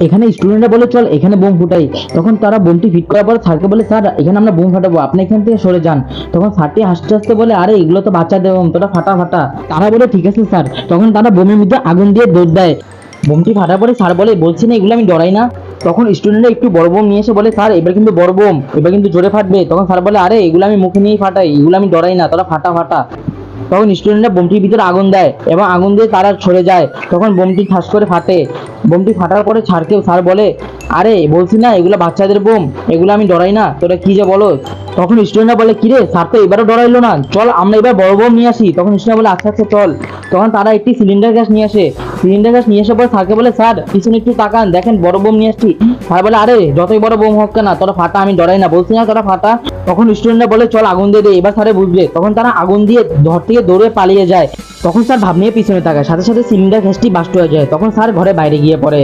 এখানে স্টুডেন্টরা বলে চল এখানে বোম ফুটাই। তখন তারা বোমটি ফিট করার পর স্যারকে বলে স্যার এখানে আমরা বোম ফাটাবো, আপনি এখান থেকে সরে যান। তখন স্যারটি হাসতে হাসতে বলে আরে এগুলো তো বাচ্চাদের বোম, তোরা ফাটা ফাটা। তারা বলে ঠিক আছে স্যার। তখন তারা বোমের মধ্যে আগুন দিয়ে দৌড় দেয়। বোমটি ফাটার পরে স্যার বলে বলছি না এগুলো আমি ডরাই না। তখন স্টুডেন্টরা একটু বড় বোম নিয়ে এসে বলে স্যার এবার কিন্তু বড় বোম, এবার কিন্তু জোরে ফাটবে। তখন স্যার বলে আরে এগুলো আমি মুখে নিয়েই ফাটাই, এগুলো আমি ডরাই না, তোরা ফাটা ফাটা। তখন স্টুডেন্টরা বোমটির ভিতরে আগুন দেয় এবং আগুন দিয়ে তারা সরে যায়। তখন বোমটি ঠাস করে ফাটে। বোমটি ফাটার পরে স্যার বলে আরে বলছি না এগুলো বাচ্চাদের বোম, এগুলো আমি ডরাই না, তোরা কি যে বলো। তখন স্টুডেন্টরা বলে কিরে স্যার তো এবারও ডরাইলো না, চল আমরা এবার বড় বোম নিয়ে আসি। তখন স্টুডেন্ট বলে আচ্ছা আচ্ছা চল। তখন তারা একটি সিলিন্ডার গ্যাস নিয়ে আসে। সিলিন্ডার গ্যাস নিয়ে আসার পর স্যারকে বলে স্যার পিছনে একটু তাকান, দেখেন বড় বোম নিয়ে আসছি। স্যার বলে আরে যতই বড় বোম হোক না তোরা ফাটা, আমি ডরাই না, বলছি না তোরা ফাটা। তখন স্টুডেন্টরা বলে চল আগুন দিয়ে দে, এবার স্যারে বুঝবে। তখন তারা আগুন দিয়ে ঘর থেকে দৌড়ে পালিয়ে যায়। তখন স্যার ভাব নিয়ে পিছনে তাকায়, সাথে সাথে সিলিন্ডার গ্যাসটি বাস্ট হয়ে যায়। তখন স্যার ঘরে বাইরে গিয়ে পড়ে।